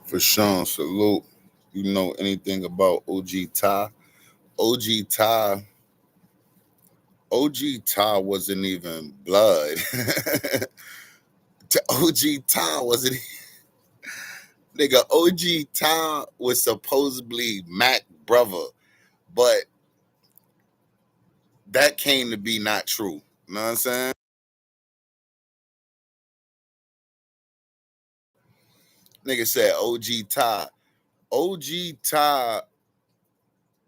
For sure, salute. You know anything about OG Ty? OG Ty, OG Ty wasn't even blood. To OG Ty wasn't nigga. OG Ty was supposedly Mac brother, but that came to be not true. You know what I'm saying? Nigga said OG Ty. OG Ty,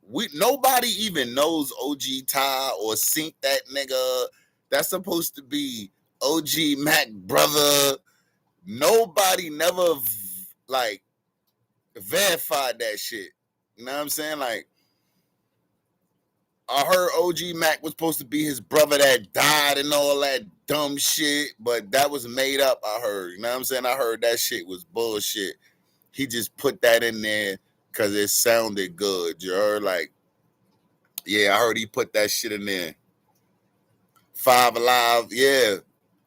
we nobody even knows OG Ty or seen that nigga. That's supposed to be OG Mac brother. Nobody never like verified that shit. You know what I'm saying? Like I heard OG Mac was supposed to be his brother that died and all that dumb shit, but that was made up, I heard. You know what I'm saying? I heard that shit was bullshit. He just put that in there because it sounded good. You heard? Like, yeah, I heard he put that shit in there. Five Alive, yeah.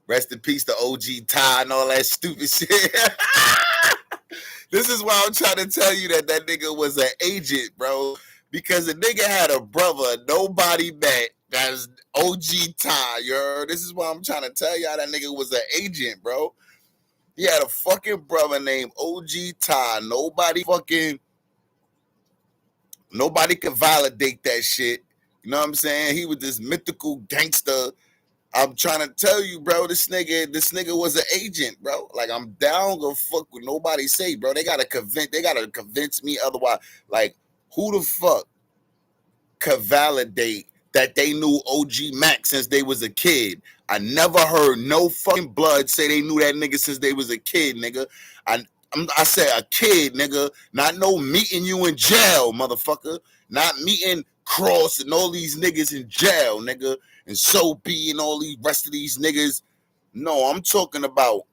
Rest in peace to OG Ty and all that stupid shit. This is why I'm trying to tell you that nigga was an agent, bro. Because the nigga had a brother nobody met. That's OG Ty, you heard? This is why I'm trying to tell y'all that nigga was an agent, bro. He had a fucking brother named OG Ty. Nobody could validate that shit. You know what I'm saying? He was this mythical gangster. I'm trying to tell you, bro, this nigga was an agent, bro. Like, I'm down to fuck with nobody say, bro. They gotta convince me otherwise. Like, who the fuck could validate that they knew OG Mack since they was a kid? I never heard no fucking blood say they knew that nigga since they was a kid, nigga. I said a kid, nigga. Not no meeting you in jail, motherfucker. Not meeting Cross and all these niggas in jail, nigga. And So Be and all these rest of these niggas. No, I'm talking about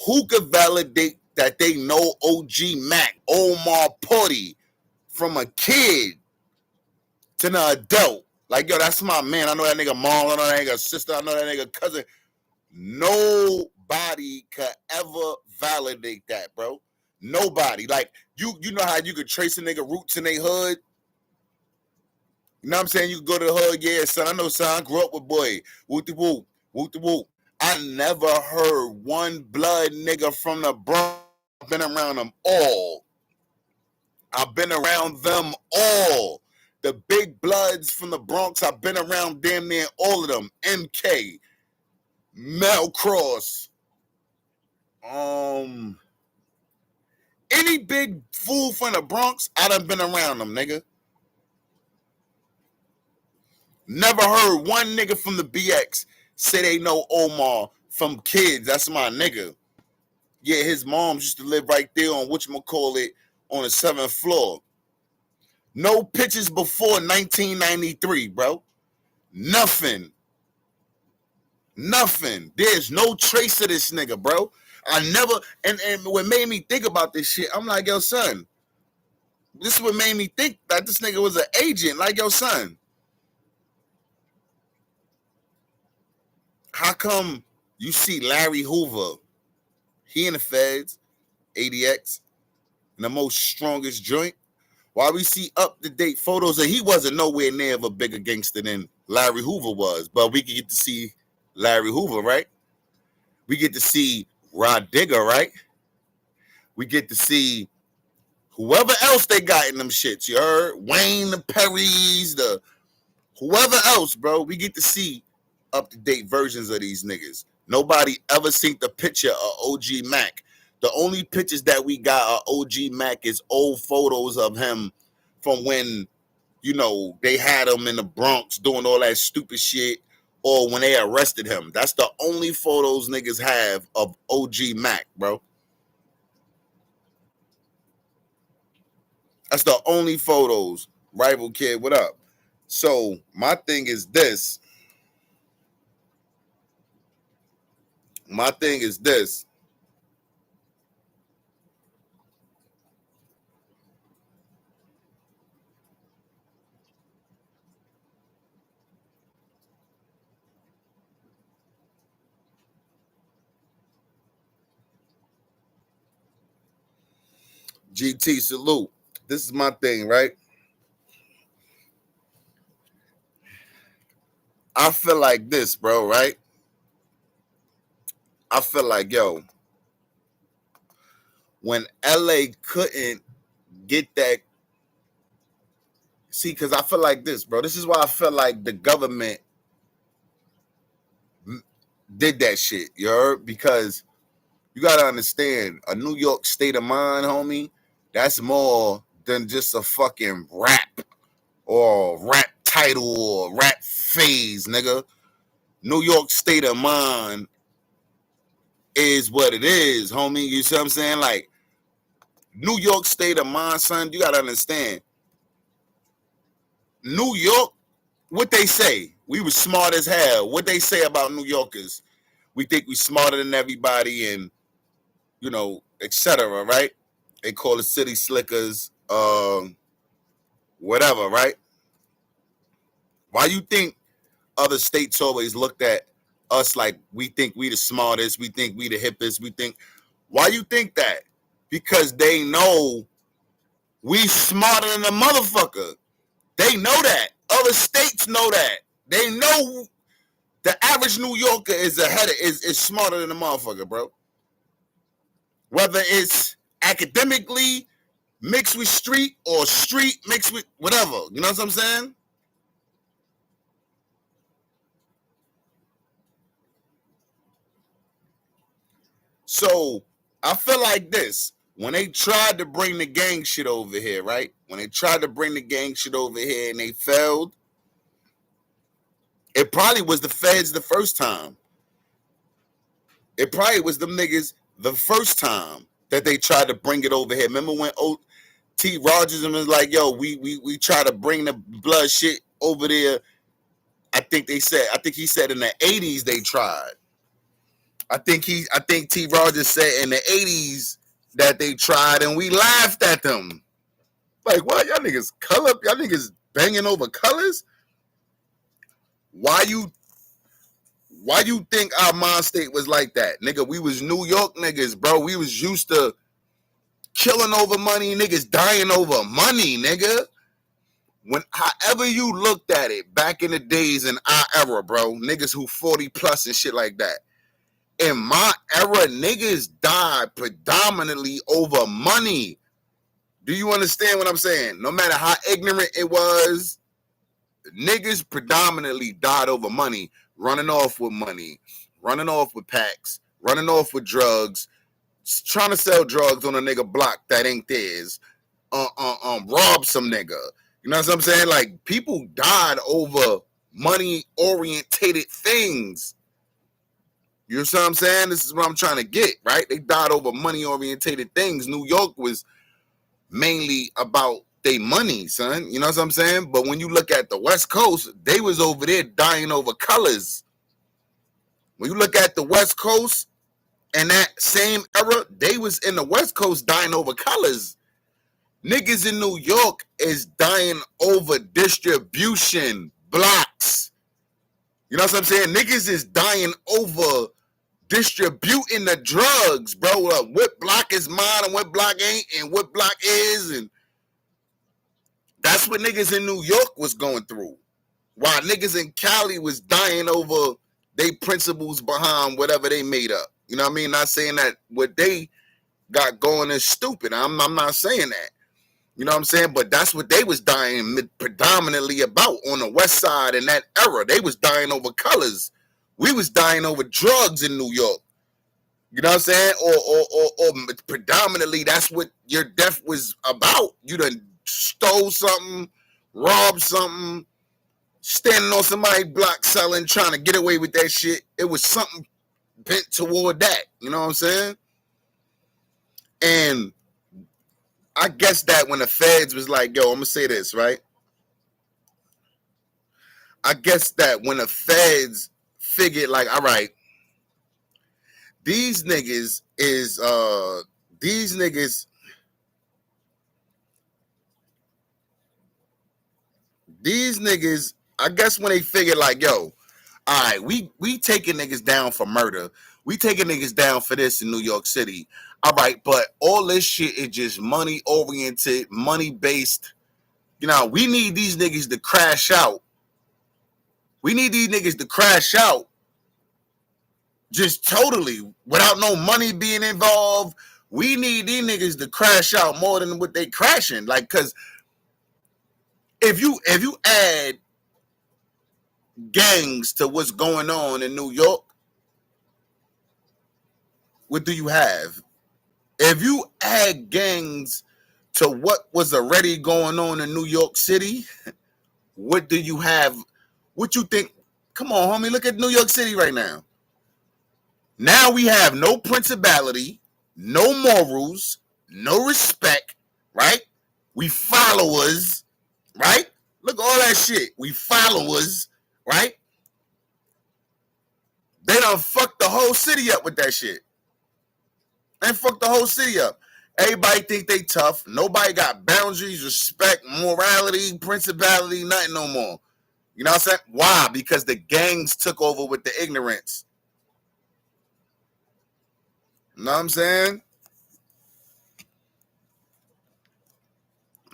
who could validate that they know OG Mack, Omar Porty, from a kid to an adult. Like, yo, that's my man. I know that nigga mom. I know that nigga sister. I know that nigga cousin. Nobody could ever validate that, bro. Nobody. Like, you know how you could trace a nigga roots in their hood? You know what I'm saying? You go to the hood, yeah, son. I know, son. I grew up with boy. Whoop the whoop. Whoop the whoop. I never heard one blood nigga from the Bronx. I've been around them all. I've been around them all. The big bloods from the Bronx, I've been around damn near all of them. MK, Mel Cross, any big fool from the Bronx, I done been around them, nigga. Never heard one nigga from the BX say they know Omar from kids. That's my nigga. Yeah, his mom used to live right there on whatchamacallit on the 7th floor. No pictures before 1993, bro. Nothing. There's no trace of this nigga, bro. I never, and what made me think about this shit, I'm like, yo, son, this is what made me think that this nigga was an agent. Like, yo, son, how come you see Larry Hoover, he in the feds, ADX, in the most strongest joint, while we see up-to-date photos, and he wasn't nowhere near of a bigger gangster than Larry Hoover was, but we can get to see Larry Hoover, right? We get to see Rod Digger, right? We get to see whoever else they got in them shits, you heard? Wayne, the Perrys, the whoever else, bro. We get to see up-to-date versions of these niggas. Nobody ever seen the picture of OG Mack. The only pictures that we got of OG Mack is old photos of him from when, you know, they had him in the Bronx doing all that stupid shit, or when they arrested him. That's the only photos niggas have of OG Mack, bro. That's the only photos. Rival Kid, what up? So my thing is this. My thing is this. GT salute. This is my thing, right? I feel like this, bro, right? I feel like, yo, when LA couldn't get that, see, because I feel like this, bro. This is why I feel like the government did that shit, you heard? Because you got to understand, a New York state of mind, homie, that's more than just a fucking rap or rap title or rap phase, nigga. New York state of mind is what it is, homie. You see what I'm saying? Like, New York state of mind, son, you got to understand. New York, what they say, we were smart as hell. What they say about New Yorkers, we think we smarter than everybody and, you know, etc., right? They call the city slickers, whatever, right? Why you think other states always looked at us like we think we the smartest, we think we the hippest, we think, why you think that? Because they know we smarter than a motherfucker. They know that. Other states know that. They know the average New Yorker is ahead of, is smarter than a motherfucker, bro. Whether it's academically mixed with street or street mixed with whatever. You know what I'm saying? So I feel like this. When they tried to bring the gang shit over here, right? When they tried to bring the gang shit over here and they failed, it probably was the feds the first time. It probably was them niggas the first time that they tried to bring it over here. Remember when T. Rogers was like, yo, we try to bring the blood shit over there. I think he said in the 80s they tried. I think T. Rogers said in the 80s that they tried and we laughed at them. Like, what? Y'all niggas color? Y'all niggas banging over colors? Why you think our mind state was like that? Nigga, we was New York niggas, bro. We was used to killing over money, niggas dying over money, nigga. When however you looked at it back in the days in our era, bro, niggas who 40 plus and shit like that. In my era, niggas died predominantly over money. Do you understand what I'm saying? No matter how ignorant it was, niggas predominantly died over money, running off with money, running off with packs, running off with drugs, trying to sell drugs on a nigga block that ain't theirs, rob some nigga. You know what I'm saying? Like, people died over money-orientated things. You know what I'm saying? This is what I'm trying to get, right? They died over money-orientated things. New York was mainly about they money, son. You know what I'm saying? But when you look at the West Coast, they was over there dying over colors. When you look at the West Coast and that same era, they was in the West Coast dying over colors. Niggas in New York is dying over distribution blocks. You know what I'm saying? Niggas is dying over distributing the drugs, bro. What block is mine and what block ain't and what block is, and that's what niggas in New York was going through. While niggas in Cali was dying over they principles behind whatever they made up. You know what I mean? Not saying that what they got going is stupid. I'm not saying that. You know what I'm saying? But that's what they was dying predominantly about on the West Side in that era. They was dying over colors. We was dying over drugs in New York. You know what I'm saying? Or predominantly that's what your death was about. You done stole something, robbed something, standing on somebody's block selling, trying to get away with that shit. It was something bent toward that. You know what I'm saying? And I guess that when the feds was like, yo, I'm going to say this, right? I guess that when the feds figured like, all right, these niggas, I guess when they figured like, yo, all right, we taking niggas down for murder. We taking niggas down for this in New York City. All right, but all this shit is just money oriented, money based. You know, we need these niggas to crash out. We need these niggas to crash out just totally without no money being involved. We need these niggas to crash out more than what they crashing. Like, cause if you add gangs to what's going on in New York, what do you have? If you add gangs to what was already going on in New York City, what do you have? What you think? Come on, homie, look at New York City right now. Now we have no principality, no morals, no respect, right? We followers, right? Look at all that shit. We followers, right? They done fucked the whole city up with that shit. They fucked the whole city up. Everybody think they tough. Nobody got boundaries, respect, morality, principality, nothing no more. You know what I'm saying? Why? Because the gangs took over with the ignorance. You know what I'm saying?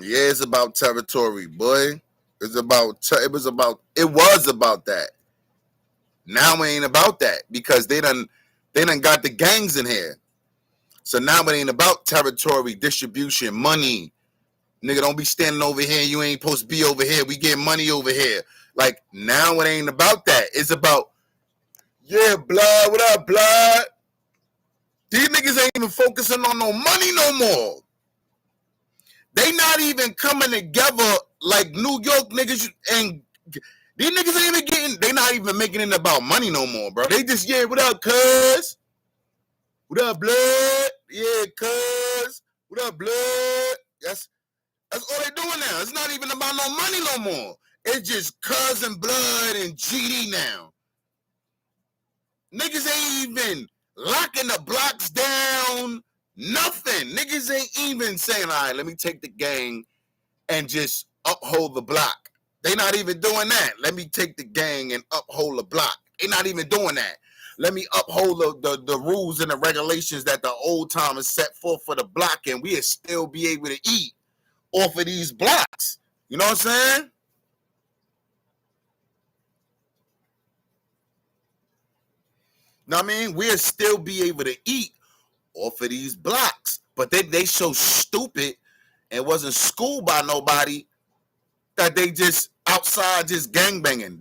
Yeah, it's about territory, boy. It was about that. Now it ain't about that because they done got the gangs in here. So now it ain't about territory, distribution, money. Nigga, don't be standing over here. You ain't supposed to be over here. We get money over here. Like, now it ain't about that. It's about, yeah, blood, what up, blood? These niggas ain't even focusing on no money no more. They not even coming together like New York niggas, and these niggas ain't even they not even making it about money no more, bro. They just, yeah, what up, cuz? What up, blood? Yeah, cuz. What up, blood? That's all they doing now. It's not even about no money no more. It's just cuz and blood and GD now. Niggas ain't even locking the blocks down. Nothing. Niggas ain't even saying, all right, let me take the gang and just uphold the block. They not even doing that. Let me take the gang and uphold the block. They not even doing that. Let me uphold the rules and the regulations that the old timers set forth for the block, and we'll still be able to eat off of these blocks. You know what I'm saying? Know what I mean? We'll still be able to eat off of these blocks. But they so stupid and wasn't schooled by nobody that they just outside just gangbanging.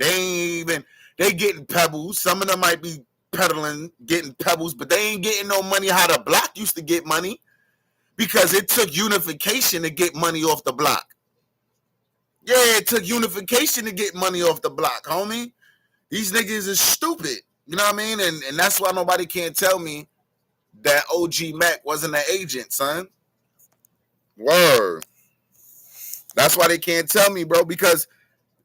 They getting pebbles. Some of them might be peddling, getting pebbles, but they ain't getting no money how the block used to get money because it took unification to get money off the block. Yeah, it took unification to get money off the block, homie. These niggas is stupid. You know what I mean? And that's why nobody can't tell me that OG Mack wasn't an agent, son. Word. That's why they can't tell me, bro, because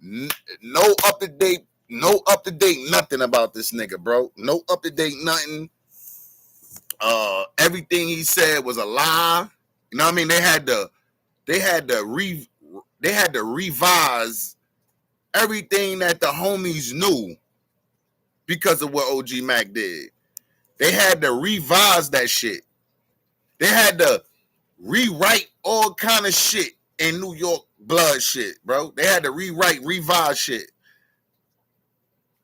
no up to date nothing about this nigga, bro. No up to date nothing. Everything he said was a lie. You know what I mean? They had to revise everything that the homies knew because of what OG Mack did. They had to revise that shit. They had to rewrite all kind of shit in New York blood shit, bro. They had to revise shit.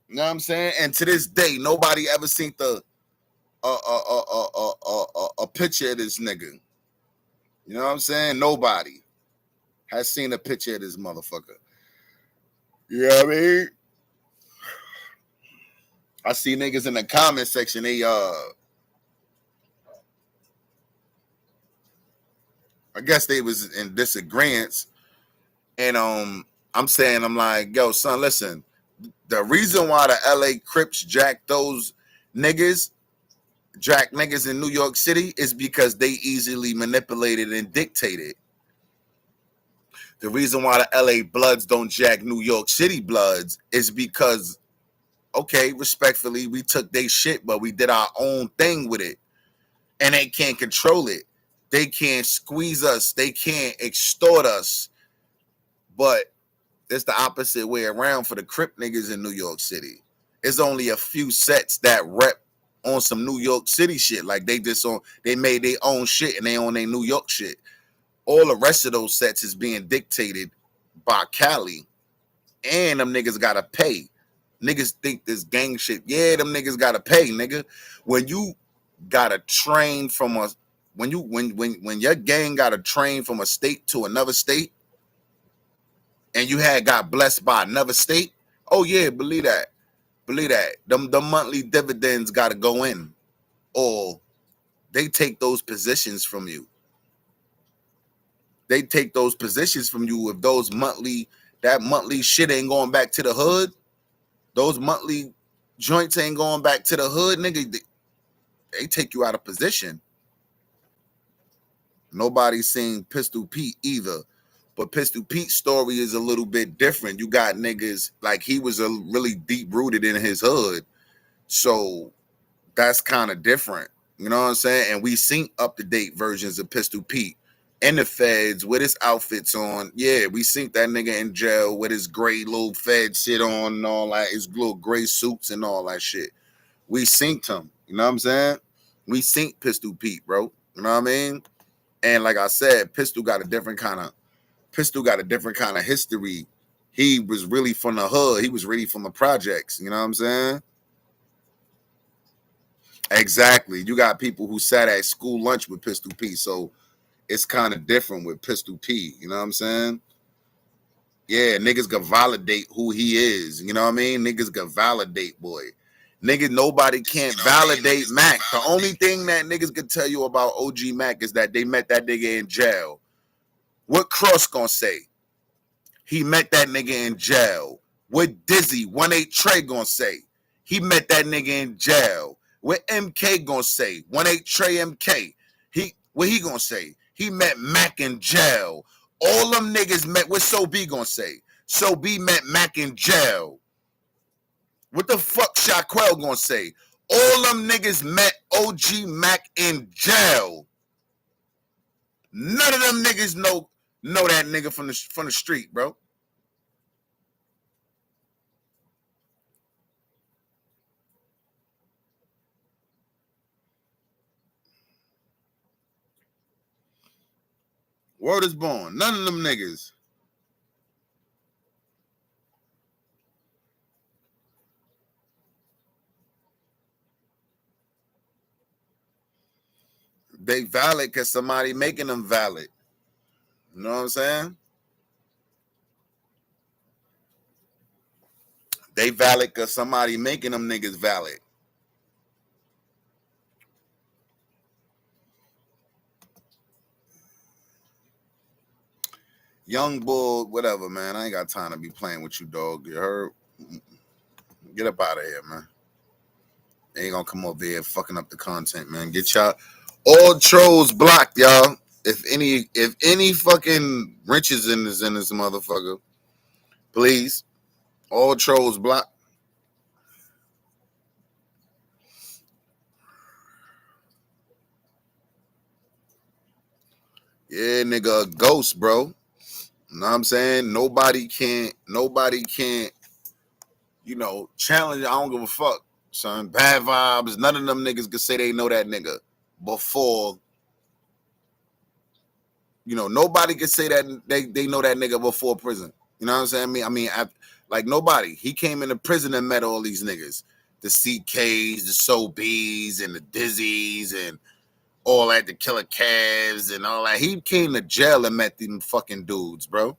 You know what I'm saying? And to this day, nobody ever seen a picture of this nigga. You know what I'm saying? Nobody has seen a picture of this motherfucker. You know what I mean? I see niggas in the comment section, they I guess they was in disagreements. And I'm saying, I'm like, yo, son, listen. The reason why the LA Crips jack niggas in New York City is because they easily manipulated and dictated. The reason why the LA Bloods don't jack New York City Bloods is because, okay, respectfully, we took their shit, but we did our own thing with it. And they can't control it. They can't squeeze us. They can't extort us. But it's the opposite way around for the Crip niggas in New York City. It's only a few sets that rep on some New York City shit. Like they made their own shit and they own their New York shit. All the rest of those sets is being dictated by Cali, and them niggas gotta pay. Niggas think this gang shit. Yeah, them niggas gotta pay, nigga. When you gotta train from a when your gang gotta train from a state to another state, and you had got blessed by another state. Oh yeah, believe that. Believe that. The monthly dividends gotta go in, or they take those positions from you. They take those positions from you if that monthly shit ain't going back to the hood. Those monthly joints ain't going back to the hood, nigga. They take you out of position. Nobody's seen Pistol Pete either. But Pistol Pete's story is a little bit different. You got niggas, like he was really deep rooted in his hood. So that's kind of different. You know what I'm saying? And we seen up-to-date versions of Pistol Pete in the feds with his outfits on. Yeah, we seen that nigga in jail with his gray little fed shit on and all that, his little gray suits and all that shit. We synced him. You know what I'm saying? We synced Pistol Pete, bro. You know what I mean? And like I said, Pistol got a different kind of history. He was really from the hood. He was really from the projects. You know what I'm saying? Exactly. You got people who sat at school lunch with Pistol Pete, so it's kind of different with Pistol Pete. You know what I'm saying? Yeah, niggas can validate who he is. You know what I mean? Niggas can validate, boy. Niggas, nobody can't validate Mack. The only thing that niggas can tell you about OG Mack is that they met that nigga in jail. What Cross gonna say? He met that nigga in jail. What Dizzy 1-8 Trey gonna say? He met that nigga in jail. What MK gonna say? 1-8 Trey MK. What he gonna say? He met Mack in jail. All them niggas met. What So B gonna say? So B met Mack in jail. What the fuck Shaquille gonna say? All them niggas met OG Mack in jail. None of them niggas know that nigga from the street, bro. Word is born. None of them niggas. They valid because somebody making them valid. You know what I'm saying? They valid because somebody making them niggas valid. Young bull, whatever, man. I ain't got time to be playing with you, dog. You heard? Get up out of here, man. They ain't gonna come over here fucking up the content, man. Get y'all all trolls blocked, y'all. If any fucking wrenches in this motherfucker, please. All trolls blocked. Yeah, nigga, a ghost, bro. You know what I'm saying? Nobody can't, challenge. I don't give a fuck, son. Bad vibes. None of them niggas could say they know that nigga before. Nobody could say that they know that nigga before prison. You know what I'm saying? Like nobody. He came into prison and met all these niggas. The CKs, the So Bs, and the Dizzies, and all that, the Killer Cavs, and all that. He came to jail and met them fucking dudes, bro.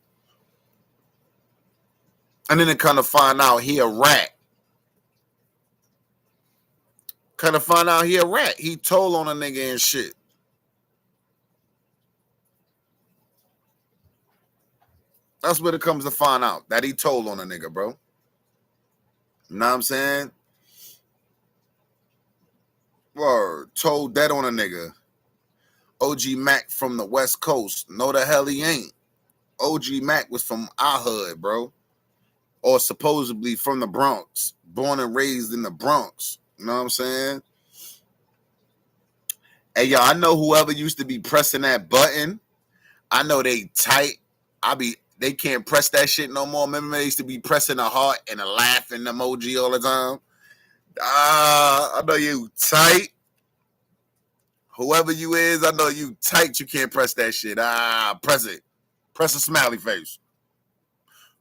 And then to kind of find out he a rat. Kind of find out he a rat. He told on a nigga and shit. That's what it comes to find out. That he told on a nigga, bro. You know what I'm saying? Word. Told that on a nigga. OG Mack from the West Coast. No, the hell he ain't. OG Mack was from our hood, bro. Or supposedly from the Bronx. Born and raised in the Bronx. You know what I'm saying? Hey, yo, I know whoever used to be pressing that button. I know they tight. They can't press that shit no more. Remember they used to be pressing a heart and a laughing emoji all the time? I know you tight. Whoever you is, I know you tight. You can't press that shit. Press it. Press a smiley face.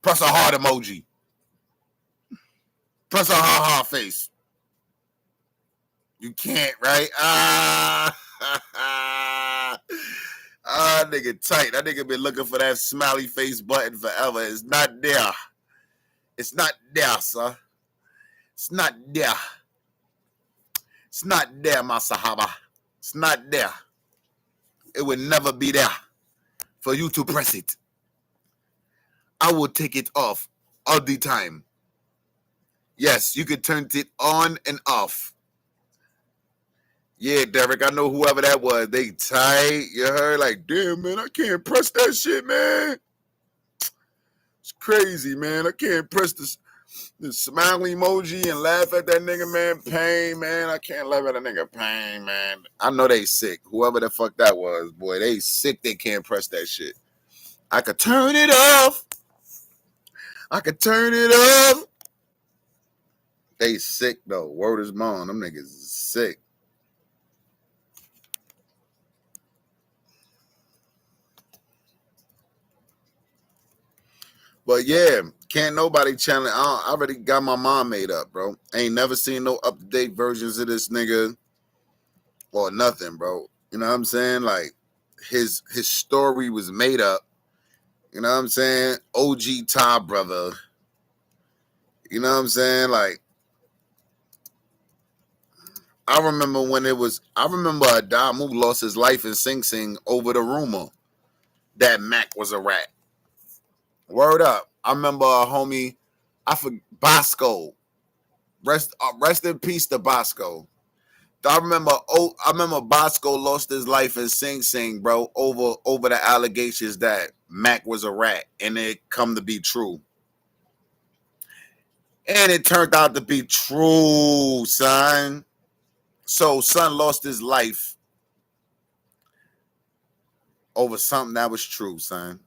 Press a heart emoji. Press a ha ha face. You can't, right? Nigga tight. That nigga been looking for that smiley face button forever. It's not there. It's not there, sir. It's not there. It's not there, my Sahaba. It's not there. It will never be there for you to press it. I will take it off all the time. Yes, you can turn it on and off. Yeah, Derek, I know whoever that was. They tight. You heard? Like, damn, man, I can't press that shit, man. It's crazy, man. I can't press the smiley emoji and laugh at that nigga, man. Pain, man. I can't laugh at a nigga. Pain, man. I know they sick. Whoever the fuck that was, boy, they sick. They can't press that shit. I could turn it off. I could turn it off. They sick, though. Word is bond. Them niggas is sick. But yeah, can't nobody challenge. I already got my mind made up, bro. Ain't never seen no up-to-date versions of this nigga or nothing, bro. You know what I'm saying? Like his story was made up. You know what I'm saying? OG Ty brother. You know what I'm saying? Like I remember when it was. I remember Adamu lost his life in Sing Sing over the rumor that Mac was a rat. Word up. I remember a homie. I forgot Bosco. Rest in peace to Bosco. I remember Bosco lost his life in Sing Sing, bro, over the allegations that Mac was a rat, and it come to be true. And it turned out to be true, son. So son lost his life over something that was true, son.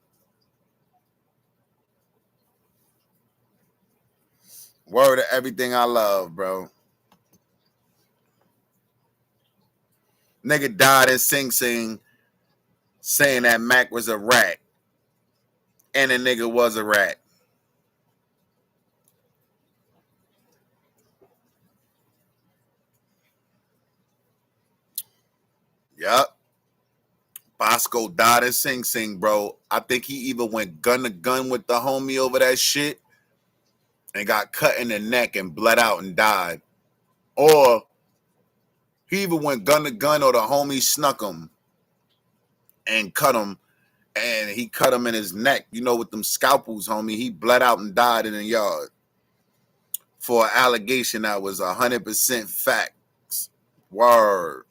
Word of everything I love, bro. Nigga died in Sing Sing saying that Mac was a rat. And the nigga was a rat. Yup. Bosco died in Sing Sing, bro. I think he either went gun to gun with the homie over that shit and got cut in the neck and bled out and died. Or he even went gun to gun or the homie snuck him and cut him. And he cut him in his neck, you know, with them scalpels, homie. He bled out and died in the yard for an allegation that was 100% facts. Word.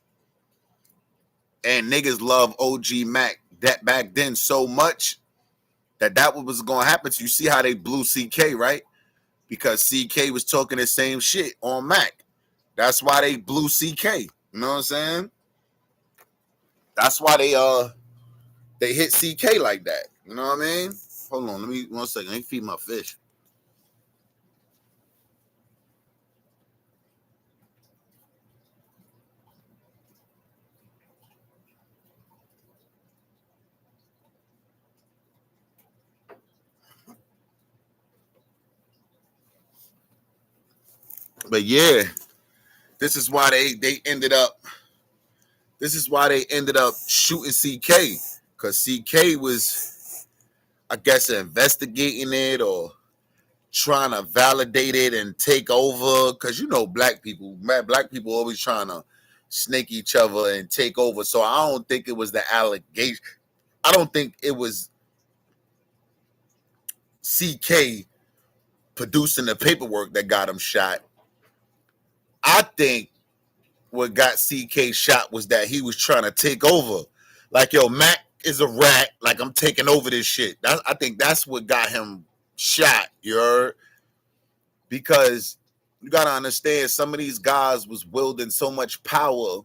And niggas love OG Mack that back then so much that what was going to happen. You see how they blew CK, right? Because CK was talking the same shit on Mac. That's why they blew CK. You know what I'm saying? That's why they hit CK like that. You know what I mean? Hold on, let me 1 second. Let me feed my fish. But yeah, this is why they ended up. This is why they ended up shooting CK because CK was, I guess, investigating it or trying to validate it and take over. Because you know, black people always trying to snake each other and take over. So I don't think it was the allegation. I don't think it was CK producing the paperwork that got him shot. I think what got CK shot was that he was trying to take over. Like, yo, Mac is a rat. Like, I'm taking over this shit. I think that's what got him shot, you heard? Because you got to understand, some of these guys was wielding so much power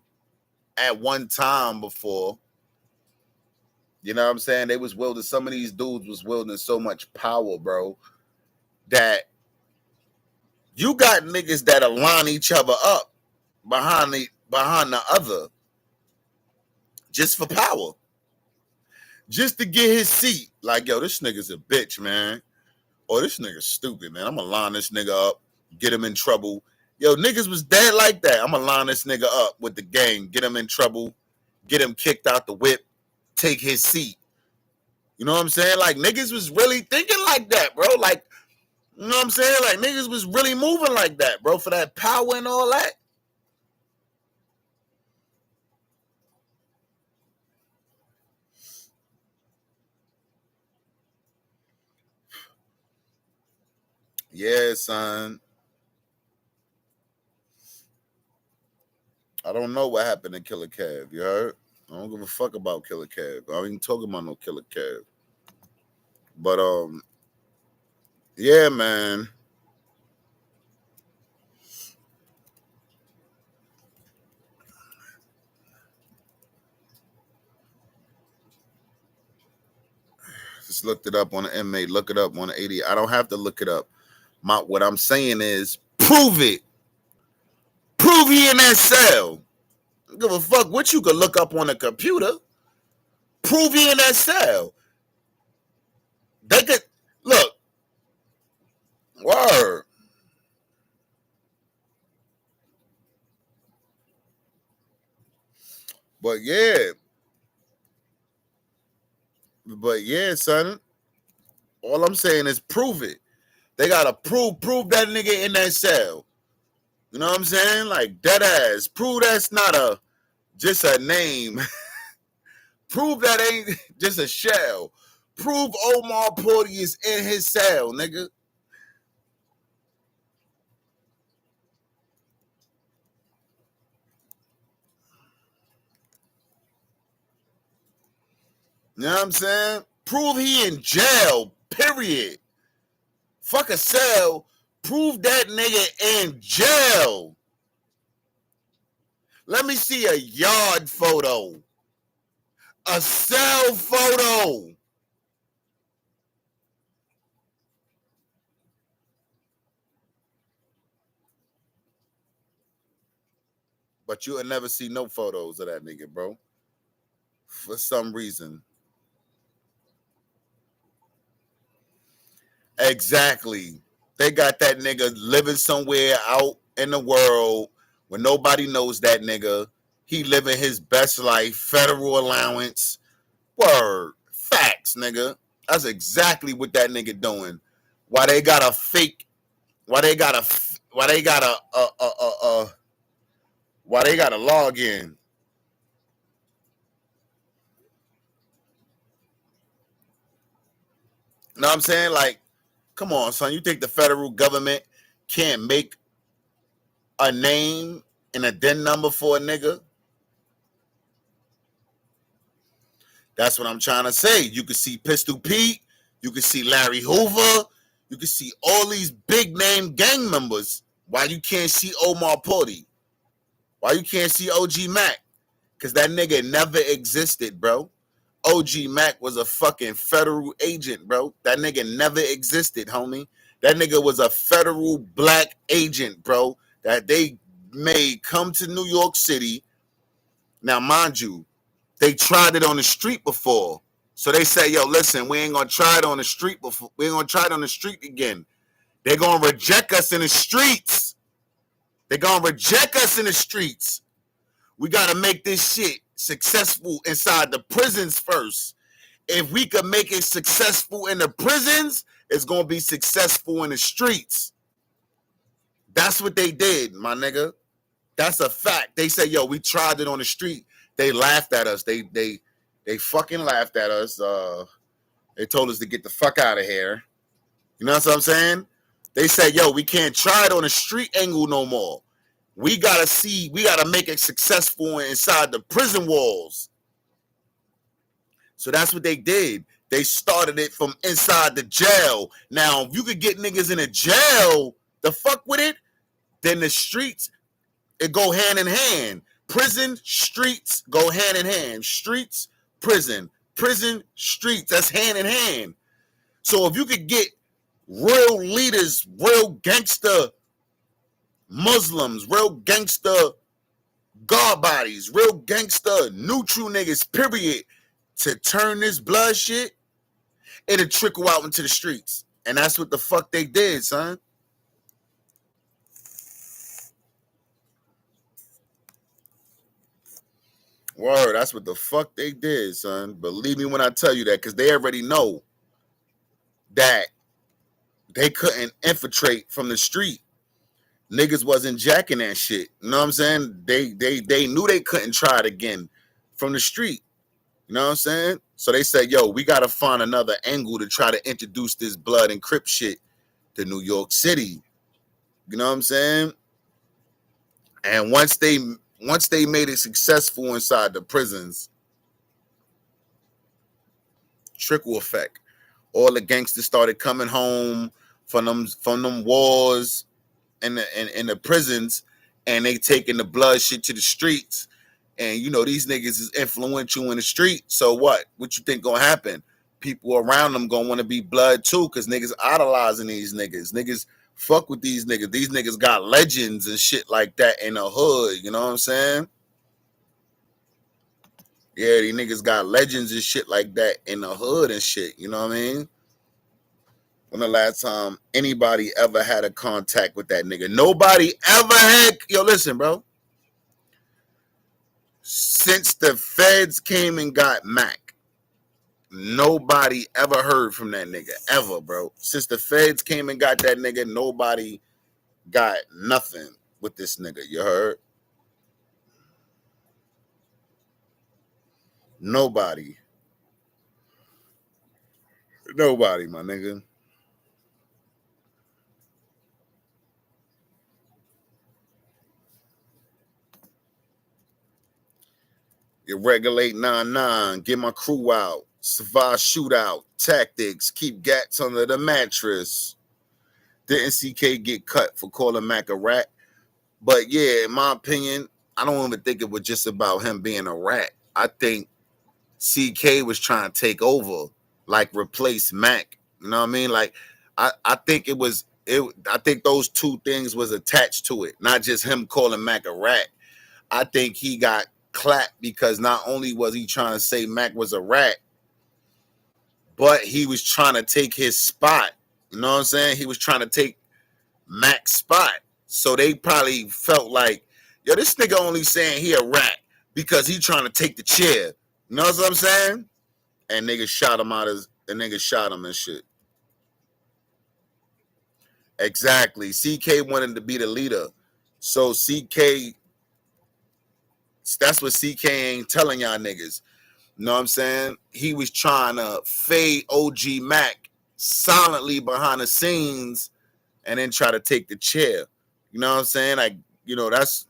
at one time before. You know what I'm saying? They was wielding, some of these dudes was wielding so much power, bro, that You got niggas that align each other up behind the other just for power. Just to get his seat. Like, yo, this nigga's a bitch, man. Oh, this nigga's stupid, man. I'm gonna line this nigga up, get him in trouble. Yo, niggas was dead like that. I'm gonna line this nigga up with the gang, get him in trouble, get him kicked out the whip, take his seat. You know what I'm saying? Like, niggas was really thinking like that, bro. Like, you know what I'm saying? Like, niggas was really moving like that, bro, for that power and all that. Yeah, son. I don't know what happened to Killer Cav, you heard? I don't give a fuck about Killer Cav. I ain't talking about no Killer Cav. But yeah, man. Just looked it up on the inmate. Look it up on the 80. I don't have to look it up. What I'm saying is prove it. Prove he in that cell. Don't give a fuck what you could look up on a computer. Prove he in that cell. They could look. Word. But yeah, son. All I'm saying is prove it. They gotta prove that nigga in that cell. You know what I'm saying? Like dead ass. Prove that's not just a name. Prove that ain't just a shell. Prove Omar Porty is in his cell, nigga. You know what I'm saying? Prove he in jail, period. Fuck a cell. Prove that nigga in jail. Let me see a yard photo. A cell photo. But you'll never see no photos of that nigga, bro. For some reason. Exactly. They got that nigga living somewhere out in the world where nobody knows that nigga. He living his best life, federal allowance. Word. Facts, nigga. That's exactly what that nigga doing. Why they got a fake, why they got a why they got to log in. You know what I'm saying? Like, come on, son. You think the federal government can't make a name and a DIN number for a nigga? That's what I'm trying to say. You can see Pistol Pete. You can see Larry Hoover. You can see all these big name gang members. Why you can't see Omar Porty? Why you can't see OG Mack? Because that nigga never existed, bro. OG Mack was a fucking federal agent, bro. That nigga never existed, homie. That nigga was a federal black agent, bro, that they made come to New York City. Now, mind you, they tried it on the street before. So they say, yo, listen, we ain't gonna try it on the street before. We ain't gonna try it on the street again. They're gonna reject us in the streets. They're gonna reject us in the streets. We gotta make this shit successful inside the prisons first. If we could make it successful in the prisons, it's gonna be successful in the streets. That's what they did, my nigga. That's a fact. They say, yo, we tried it on the street. They laughed at us. They fucking laughed at us. They told us to get the fuck out of here. You know what I'm saying? They said, yo, we can't try it on the street angle no more. We gotta make it successful inside the prison walls. So that's what they did. They started it from inside the jail. Now, if you could get niggas in a jail to fuck with it, then the streets, it go hand in hand. Prison, streets go hand in hand. Streets, prison. Prison, streets. That's hand in hand. So if you could get real leaders, real gangster Muslims, real gangster guard bodies, real gangster neutral niggas, period, to turn this blood shit, it'll trickle out into the streets. And that's what the fuck they did, son. Word, that's what the fuck they did, son. Believe me when I tell you that, because they already know that they couldn't infiltrate from the street. Niggas wasn't jacking that shit. You know what I'm saying? They knew they couldn't try it again from the street. You know what I'm saying? So they said, yo, we gotta find another angle to try to introduce this blood and Crip shit to New York City. You know what I'm saying? And once they made it successful inside the prisons, trickle effect. All the gangsters started coming home from them wars in the prisons, and they taking the blood shit to the streets. And you know these niggas is influential in the street. So what? What you think gonna happen? People around them gonna want to be blood too, cause niggas idolizing these niggas. Niggas fuck with these niggas. These niggas got legends and shit like that in the hood. You know what I'm saying? Yeah, these niggas got legends and shit like that in the hood and shit. You know what I mean? When the last time anybody ever had a contact with that nigga? Nobody ever had. Yo, listen, bro. Since the feds came and got Mack, nobody ever heard from that nigga. Ever, bro. Since the feds came and got that nigga, nobody got nothing with this nigga. You heard? Nobody. Nobody, my nigga. You regulate 9-9, get my crew out, survive shootout, tactics, keep gats under the mattress. Didn't CK get cut for calling Mac a rat? But yeah, in my opinion, I don't even think it was just about him being a rat. I think CK was trying to take over, like replace Mac. You know what I mean? Like, I think it was it. I think those two things was attached to it, not just him calling Mac a rat. I think he got clapped because not only was he trying to say Mac was a rat, but he was trying to take his spot. You know what I'm saying? He was trying to take Mac's spot. So they probably felt like, yo, this nigga only saying he a rat because he trying to take the chair. You know what I'm saying? And niggas shot him out as the niggas shot him and shit. Exactly. CK wanted to be the leader. So CK, that's what CK ain't telling y'all niggas. You know what I'm saying? He was trying to fade OG Mack silently behind the scenes and then try to take the chair. You know what I'm saying? Like, that's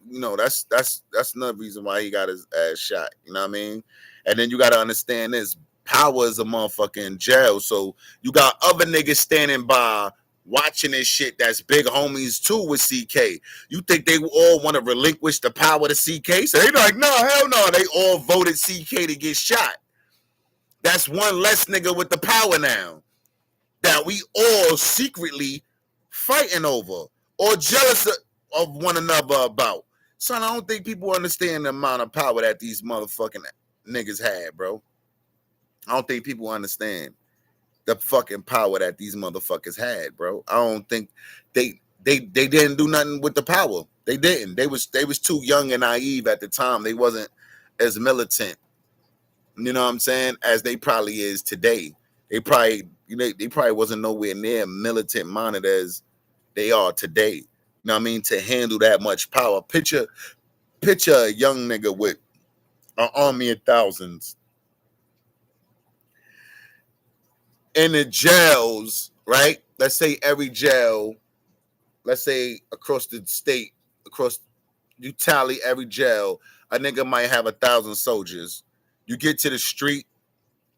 another reason why he got his ass shot. You know what I mean? And then you gotta understand this. Power is a motherfucker in jail. So you got other niggas standing by watching this shit that's big homies too with CK. You think they all want to relinquish the power to CK? So they like, no, hell no. They all voted CK to get shot. That's one less nigga with the power now that we all secretly fighting over or jealous of one another about. Son, I don't think people understand the amount of power that these motherfucking niggas had, bro. I don't think people understand the fucking power that these motherfuckers had, bro. I don't think they didn't do nothing with the power. They didn't. They was too young and naive at the time. They wasn't as militant, you know what I'm saying, as they probably is today. They probably wasn't nowhere near militant minded as they are today. You know what I mean? To handle that much power. Picture a young nigga with an army of thousands in the jails, right? Let's say every jail, let's say across the state, you tally every jail, a nigga might have 1,000 soldiers. You get to the street,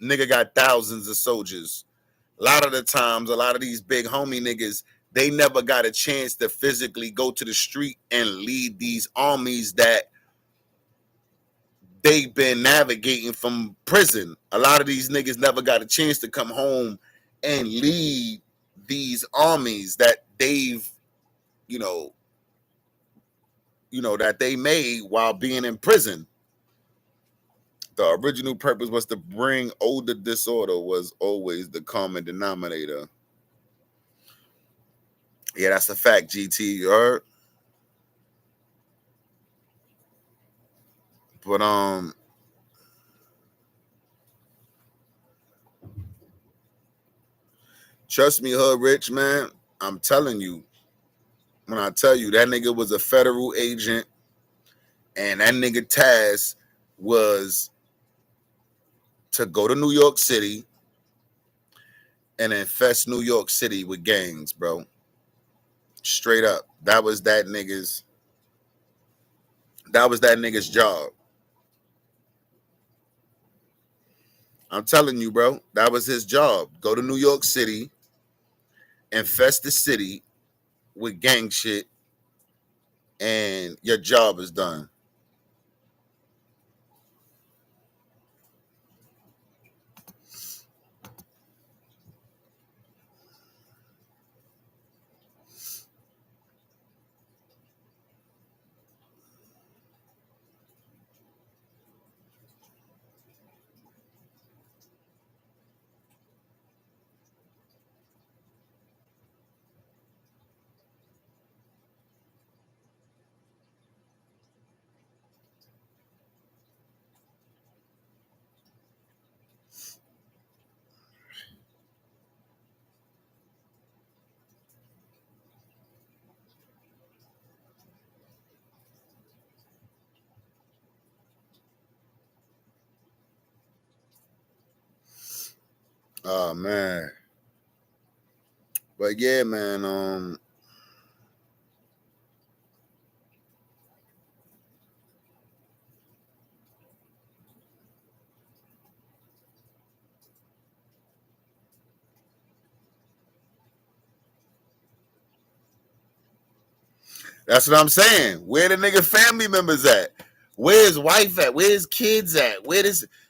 nigga got thousands of soldiers. A lot of the times, a lot of these big homie niggas, they never got a chance to physically go to the street and lead these armies that they've been navigating from prison. A lot of these niggas never got a chance to come home and lead these armies that they've, you know, that they made while being in prison. The original purpose was to bring older disorder was always the common denominator. Yeah, that's a fact, GT. You heard? But trust me, Hood Rich, man. I'm telling you, when I tell you that nigga was a federal agent, and that nigga task was to go to New York City and infest New York City with gangs, bro. Straight up. That was that nigga's job. I'm telling you, bro. That was his job. Go to New York City, infest the city with gang shit, and your job is done. Oh man. But yeah, man, that's what I'm saying. Where the nigga family members at? Where his wife at? Where his kids at?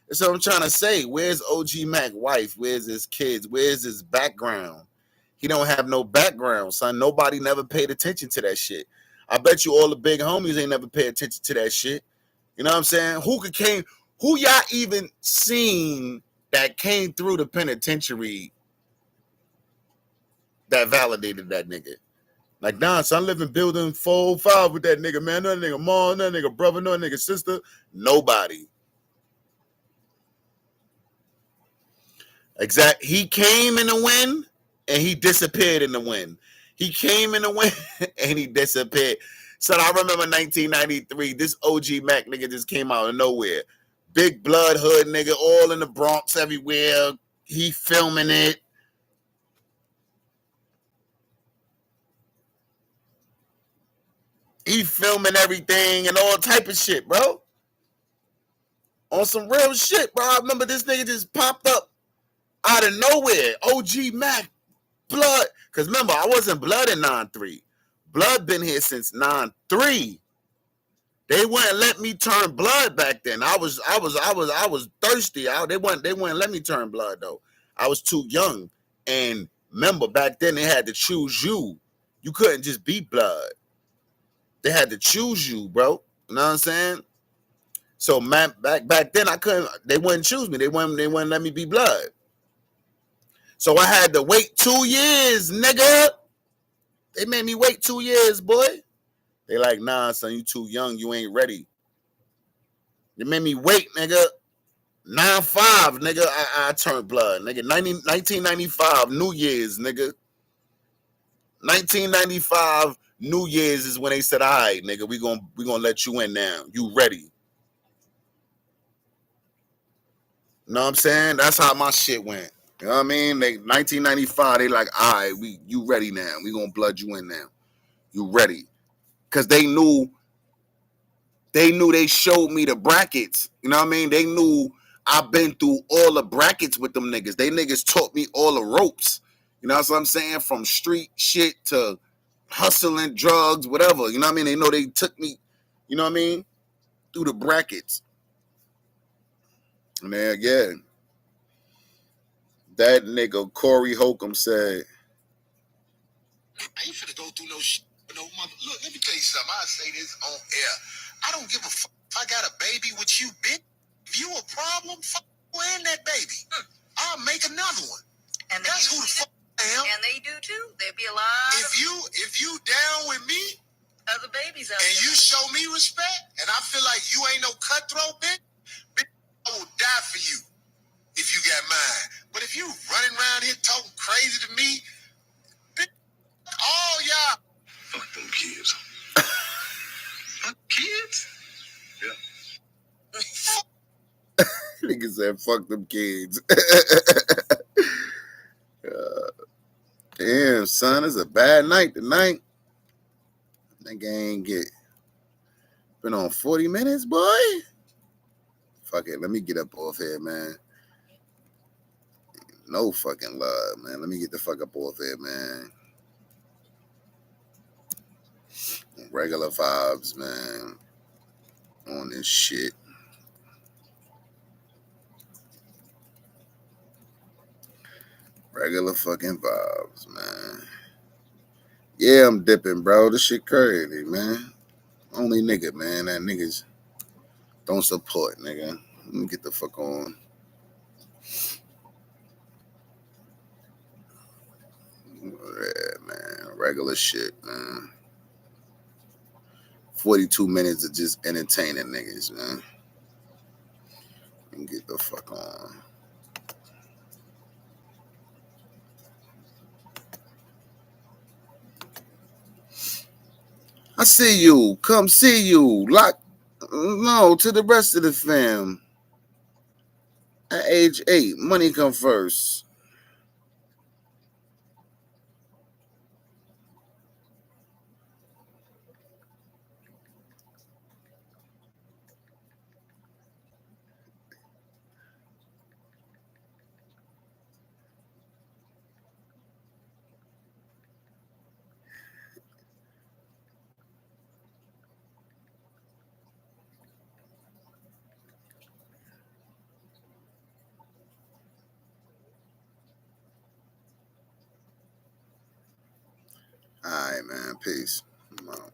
That's what I'm trying to say. Where's OG Mack wife? Where's his kids? Where's his background? He don't have no background, son. Nobody never paid attention to that shit. I bet you all the big homies ain't never paid attention to that shit. You know what I'm saying? Who y'all even seen that came through the penitentiary that validated that nigga? Like, nah, son, I live in building 405 with that nigga, man. No nigga mom, no nigga brother, no nigga sister. Nobody. Exact. He came in the wind and he disappeared in the wind. He came in the wind and he disappeared. So I remember 1993, this OG Mack nigga just came out of nowhere. Big blood hood nigga, all in the Bronx everywhere. He filming it. He filming everything and all type of shit, bro. On some real shit, bro. I remember this nigga just popped up out of nowhere. OG Mack, blood. Because remember, I wasn't blood in 9-3. Blood been here since 9-3. They wouldn't let me turn blood back then. I was thirsty. They wouldn't let me turn blood though. I was too young. And remember, back then they had to choose you. You couldn't just be blood. They had to choose you, bro. You know what I'm saying? So man, back then I couldn't. They wouldn't choose me. They wouldn't let me be blood. So I had to wait 2 years, nigga. They made me wait 2 years, boy. They like, nah, son, you too young. You ain't ready. They made me wait, nigga. 9-5, nigga. I turned blood, nigga. 1995, New Year's, nigga. 1995, New Year's is when they said, all right, nigga, we gonna let you in now. You ready. You know what I'm saying? That's how my shit went. You know what I mean? 1995, they like, all right, you ready now. We gonna blood you in now. You ready. Because they showed me the brackets. You know what I mean? They knew I've been through all the brackets with them niggas. They niggas taught me all the ropes. You know what I'm saying? From street shit to hustling, drugs, whatever. You know what I mean? They know they took me, you know what I mean? Through the brackets. And then again, that nigga Corey Holcomb said, I ain't finna go through no shit. No mother. Look, let me tell you something. I'll say this on air. I don't give a fuck if I got a baby with you, bitch. If you a problem, fuck you and that baby. I'll make another one. And that's who the fuck I am. And they do too. There be a lot. If you down with me, other babies out and there. You show me respect, and I feel like you ain't no cutthroat, bitch, I will die for you if you got mine. But if you running around here talking crazy to me, bitch, all y'all. Fuck them kids. Fuck kids? Yeah. Nigga said, fuck them kids. Damn, son, it's a bad night tonight. Nigga ain't been on 40 minutes, boy. Fuck it, let me get up off here, man. No fucking love, man. Let me get the fuck up off here, man. Regular vibes, man. On this shit. Regular fucking vibes, man. Yeah, I'm dipping, bro. This shit crazy, man. Only nigga, man. That niggas don't support, nigga. Let me get the fuck on. Yeah, man. Regular shit, man. 42 minutes of just entertaining niggas, man. And get the fuck on. I see you. Come see you. No, to the rest of the fam. At age 8, money come first. All right, man. Peace. I'm out.